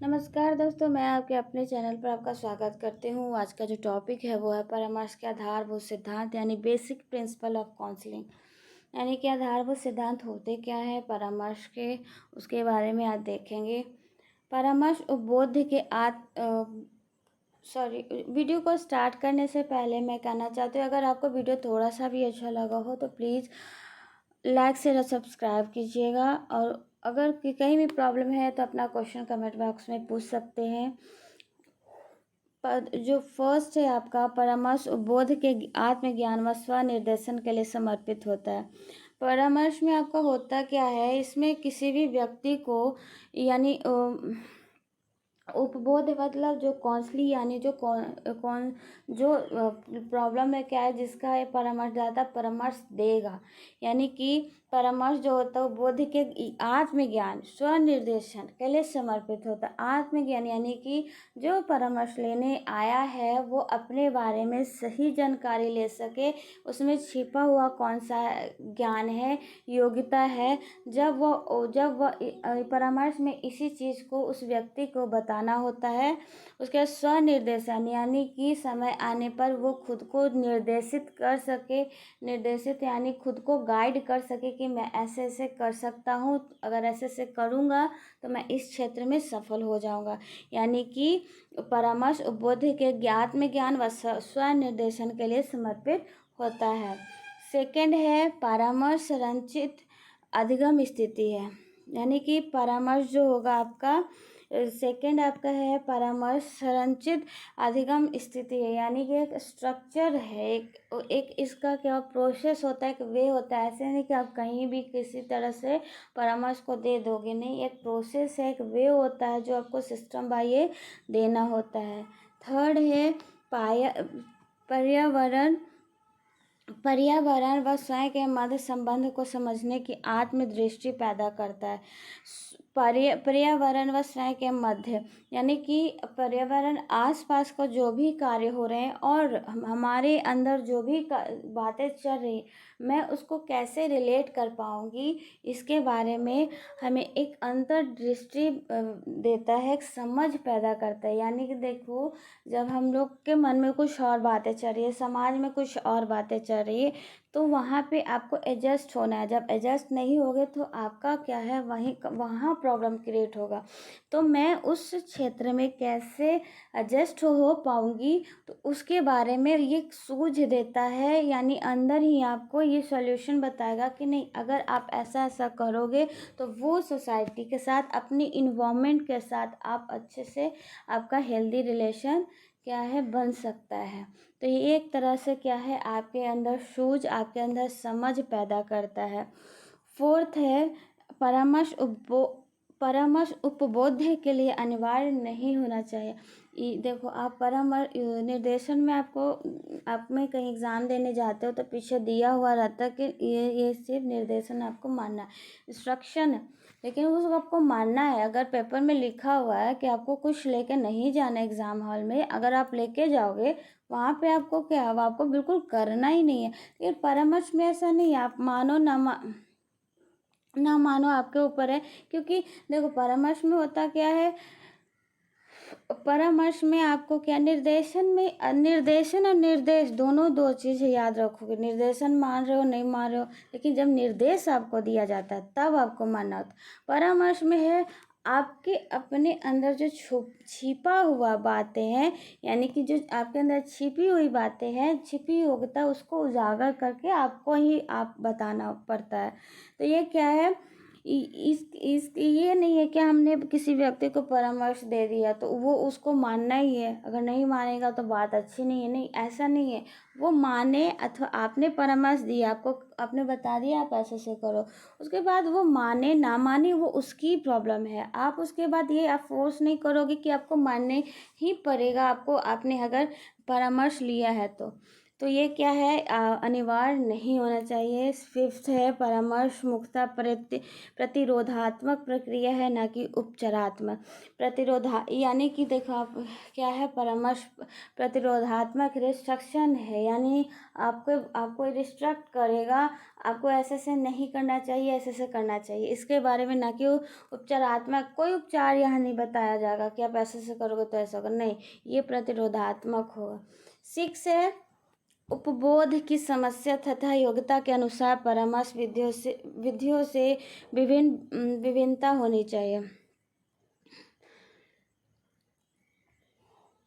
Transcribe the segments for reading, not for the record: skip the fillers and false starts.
नमस्कार दोस्तों, मैं आपके अपने चैनल पर आपका स्वागत करती हूँ। आज का जो टॉपिक है वो है परामर्श के आधारभूत सिद्धांत यानी बेसिक प्रिंसिपल ऑफ काउंसलिंग। यानी कि आधारभूत सिद्धांत होते क्या है परामर्श के, उसके बारे में आज देखेंगे। परामर्श उपबोध के वीडियो को स्टार्ट करने से पहले मैं कहना चाहती हूँ, अगर आपको वीडियो थोड़ा सा भी अच्छा लगा हो तो प्लीज़ लाइक से सब्सक्राइब कीजिएगा। और अगर कहीं भी प्रॉब्लम है तो अपना क्वेश्चन कमेंट बॉक्स में पूछ सकते हैं। जो फर्स्ट है आपका परामर्श बोध के आत्मज्ञान व स्व निर्देशन के लिए समर्पित होता है। परामर्श में आपका होता क्या है, इसमें किसी भी व्यक्ति को यानी उपबोध मतलब जो काउंसलिंग यानी जो कौन जो प्रॉब्लम है क्या है जिसका ये परामर्शदाता परामर्श देगा। यानी कि परामर्श जो होता है वो बोध के आत्मज्ञान स्वनिर्देशन के लिए समर्पित होता है। आत्मज्ञान यानी कि जो परामर्श लेने आया है वो अपने बारे में सही जानकारी ले सके, उसमें छिपा हुआ कौन सा ज्ञान है, योग्यता है। जब वह परामर्श में इसी चीज़ को उस व्यक्ति को बताना होता है, उसके स्वनिर्देशन यानी कि समय आने पर वो खुद को निर्देशित कर सके। निर्देशित यानी खुद को गाइड कर सके कि मैं ऐसे ऐसे कर सकता हूँ, अगर ऐसे ऐसे करूँगा तो मैं इस क्षेत्र में सफल हो जाऊँगा। यानी कि परामर्श उपबोध के आत्मज्ञान व स्वनिर्देशन के लिए समर्पित होता है। सेकंड है परामर्श संरचित अधिगम स्थिति है। यानी कि परामर्श जो होगा आपका सेकंड आपका है परामर्श संरचित अधिगम स्थिति है। यानी कि एक स्ट्रक्चर है, एक इसका क्या प्रोसेस होता है, एक वे होता है। ऐसे नहीं कि आप कहीं भी किसी तरह से परामर्श को दे दोगे, नहीं, एक प्रोसेस है, एक वे होता है जो आपको सिस्टम बाय ये देना होता है। थर्ड है पर्यावरण व स्वयं के मध्य संबंध को समझने की आत्मदृष्टि पैदा करता है। पर्यावरण व स्वयं के मध्य यानी कि पर्यावरण आसपास का जो भी कार्य हो रहे हैं और हमारे अंदर जो भी बातें चल रही, मैं उसको कैसे रिलेट कर पाऊँगी, इसके बारे में हमें एक अंतर्दृष्टि देता है, एक समझ पैदा करता है। यानी कि देखो, जब हम लोग के मन में कुछ और बातें चल रही है, समाज में कुछ और बातें चल रही है, तो वहाँ पे आपको एडजस्ट होना है। जब एडजस्ट नहीं होगे तो आपका क्या है, वहाँ प्रॉब्लम क्रिएट होगा। तो मैं उस क्षेत्र में कैसे एडजस्ट हो पाऊँगी, तो उसके बारे में ये सूझ देता है। यानी अंदर ही आपको ये सॉल्यूशन बताएगा कि नहीं, अगर आप ऐसा ऐसा करोगे तो वो सोसाइटी के साथ, अपनी इन्वायरमेंट के साथ आप अच्छे से, आपका हेल्दी रिलेशन क्या है बन सकता है। तो ये एक तरह से क्या है, आपके अंदर सूझ, आपके अंदर समझ पैदा करता है। फोर्थ है परामर्श परामर्श उपबोध के लिए अनिवार्य नहीं होना चाहिए। देखो, आप परामर्श निर्देशन में आप में कहीं एग्ज़ाम देने जाते हो तो पीछे दिया हुआ रहता है कि ये सिर्फ निर्देशन आपको मानना है, इंस्ट्रक्शन है, लेकिन उसको आपको मानना है। अगर पेपर में लिखा हुआ है कि आपको कुछ लेके नहीं जाना एग्ज़ाम हॉल में, अगर आप लेके जाओगे वहाँ पे आपको क्या है, आपको बिल्कुल करना ही नहीं है। लेकिन परामर्श में ऐसा नहीं है, आप मानो ना मानो आपके ऊपर है। क्योंकि देखो, परामर्श में होता क्या है, परामर्श में आपको क्या निर्देशन और निर्देश दोनों दो चीज़ें याद रखोगे। निर्देशन मान रहे हो नहीं मान रहे हो, लेकिन जब निर्देश आपको दिया जाता है तब आपको मानना होता है। परामर्श में है आपके अपने अंदर जो छिपा हुआ बातें हैं, यानी कि जो आपके अंदर छिपी हुई बातें हैं, छिपी योग्यता, उसको उजागर करके आपको ही आप बताना पड़ता है। तो ये क्या है, इस ये नहीं है कि हमने किसी व्यक्ति को परामर्श दे दिया तो वो उसको मानना ही है, अगर नहीं मानेगा तो बात अच्छी नहीं है। नहीं, ऐसा नहीं है। वो माने, अथवा आपने परामर्श दिया, आपको आपने बता दिया आप ऐसे ऐसे करो, उसके बाद वो माने ना माने वो उसकी प्रॉब्लम है। आप उसके बाद ये आप फोर्स नहीं करोगे कि आपको मानने ही पड़ेगा, आपको, आपने अगर परामर्श लिया है तो। तो ये क्या है, अनिवार्य नहीं होना चाहिए। फिफ्थ है परामर्श मुक्ता प्रतिरोधात्मक प्रक्रिया है, ना कि उपचारात्मक। प्रतिरोधा यानी कि देखो आप, क्या है परामर्श प्रतिरोधात्मक रिस्ट्रक्शन है, यानी आपको रिस्ट्रक्ट करेगा, आपको ऐसे से नहीं करना चाहिए, ऐसे से करना चाहिए, इसके बारे में, ना कि उपचारात्मक। कोई उपचार यहाँ नहीं बताया जाएगा कि आप ऐसे से करोगे तो ऐसा होगा, नहीं, ये प्रतिरोधात्मक होगा। 6 है उपबोध की समस्या तथा योग्यता के अनुसार परामर्श विधियों से विभिन्नता होनी चाहिए।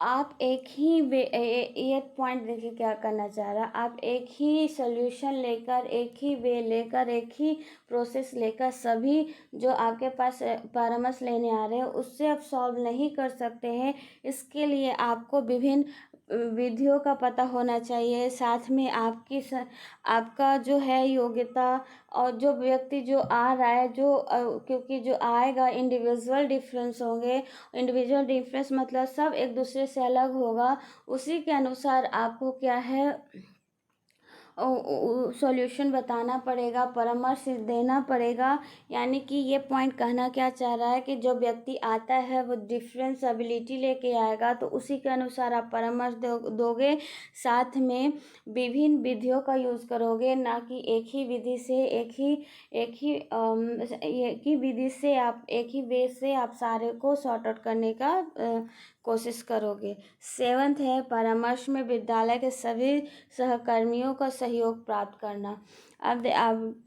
आप एक ही ये पॉइंट देखिए क्या करना चाह रहा है, आप एक ही सोल्यूशन लेकर, एक ही वे लेकर, एक ही प्रोसेस लेकर सभी जो आपके पास परामर्श लेने आ रहे हैं उससे आप सॉल्व नहीं कर सकते हैं। इसके लिए आपको विभिन्न विधियों का पता होना चाहिए, साथ में आपका जो है योग्यता, और जो व्यक्ति जो आ रहा है, क्योंकि जो आएगा इंडिविजुअल डिफरेंस होंगे, इंडिविजुअल डिफरेंस मतलब सब एक दूसरे से अलग होगा, उसी के अनुसार आपको क्या है सॉल्यूशन बताना पड़ेगा, परामर्श देना पड़ेगा। यानी कि ये पॉइंट कहना क्या चाह रहा है कि जो व्यक्ति आता है वो डिफरेंस एबिलिटी लेके आएगा, तो उसी के अनुसार आप परामर्श दोगे, साथ में विभिन्न विधियों का यूज़ करोगे, ना कि एक ही विधि से एक ही वे से आप सारे को सॉर्ट आउट करने का कोशिश करोगे। 7th है परामर्श में विद्यालय के सभी सहकर्मियों का सहयोग प्राप्त करना। अब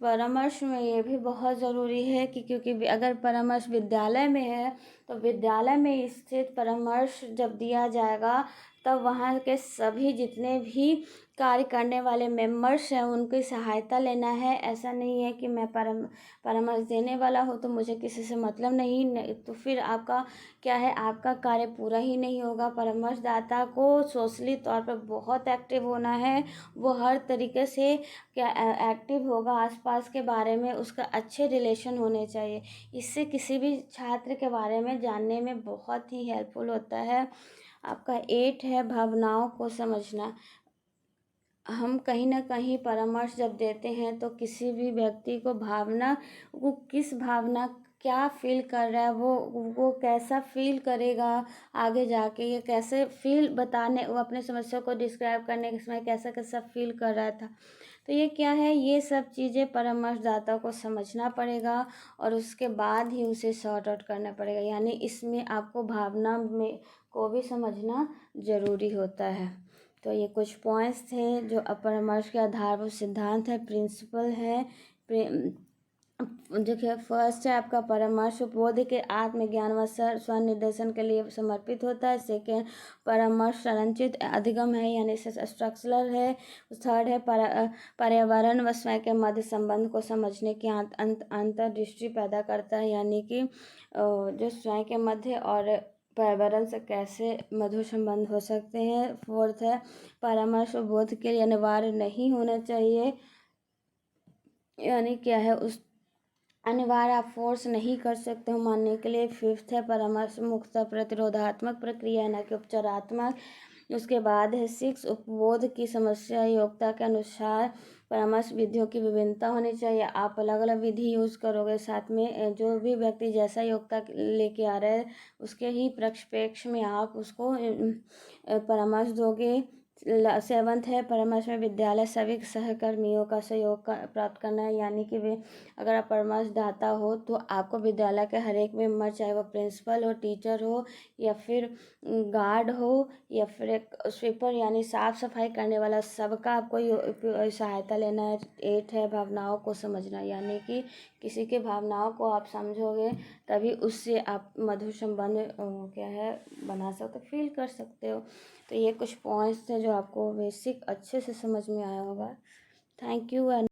परामर्श में ये भी बहुत ज़रूरी है कि क्योंकि अगर परामर्श विद्यालय में है तो विद्यालय में स्थित परामर्श जब दिया जाएगा तब वहाँ के सभी जितने भी कार्य करने वाले मेंबर्स हैं उनकी सहायता लेना है। ऐसा नहीं है कि मैं परामर्श देने वाला हूँ तो मुझे किसी से मतलब नहीं, तो फिर आपका क्या है, आपका कार्य पूरा ही नहीं होगा। परामर्शदाता को सोशली तौर पर बहुत एक्टिव होना है, वो हर तरीके से क्या एक्टिव होगा, आसपास के बारे में उसका अच्छे रिलेशन होने चाहिए। इससे किसी भी छात्र के बारे में जानने में बहुत ही हेल्पफुल होता है। आपका 8 है भावनाओं को समझना। हम कहीं ना कहीं परामर्श जब देते हैं तो किसी भी व्यक्ति को वो किस भावना क्या फील कर रहा है, वो कैसा फील करेगा आगे जाके, ये कैसे फील बताने, वो अपने समस्या को डिस्क्राइब करने के समय कैसा कैसा फील कर रहा था, तो ये क्या है, ये सब चीज़ें परामर्शदाता को समझना पड़ेगा और उसके बाद ही उसे सॉर्ट आउट करना पड़ेगा। यानी इसमें आपको भावना में को भी समझना ज़रूरी होता है। तो ये कुछ पॉइंट्स थे जो परामर्श के आधारभूत सिद्धांत है, प्रिंसिपल है। देखिए फर्स्ट है आपका परामर्श बोध के आत्मज्ञान व स्वनिर्देशन के लिए समर्पित होता है। सेकेंड परामर्श संरचित अधिगम है, यानी स्ट्रक्चरल है। थर्ड है पर्यावरण व स्वयं के मध्य संबंध को समझने की अंतर्दृष्टि पैदा करता है, यानी कि जो स्वयं के मध्य और पर्यावरण से कैसे मधुर संबंध हो सकते हैं। फोर्थ है परामर्श बोध के लिए अनिवार्य नहीं होना चाहिए, यानी क्या है उस अनिवार्य आप फोर्स नहीं कर सकते हो मानने के लिए। फिफ्थ है परामर्श मुक्त प्रतिरोधात्मक प्रक्रिया है, ना कि उपचारात्मक। उसके बाद है 6 उपबोध की समस्या योग्यता के अनुसार परामर्श विधियों की विभिन्नता होनी चाहिए। आप अलग अलग विधि यूज़ करोगे, साथ में जो भी व्यक्ति जैसा योग्यता लेके आ रहा है उसके ही प्रक्षेपेक्ष में आप उसको परामर्श दोगे। 7th है परामर्श में विद्यालय सभी सहकर्मियों का सहयोग प्राप्त करना है, यानी कि वे अगर आप परामर्शदाता हो तो आपको विद्यालय के हर एक मेंबर, चाहे वो प्रिंसिपल हो, टीचर हो, या फिर गार्ड हो, या फिर एक स्वीपर यानी साफ सफाई करने वाला, सबका आपको सहायता लेना है। 8 है भावनाओं को समझना, यानी कि किसी के भावनाओं को आप समझोगे तभी उससे आप मधुर संबंध क्या है बना सकते, फील कर सकते हो। तो ये कुछ पॉइंट्स थे जो आपको बेसिक अच्छे से समझ में आया होगा। Thank you.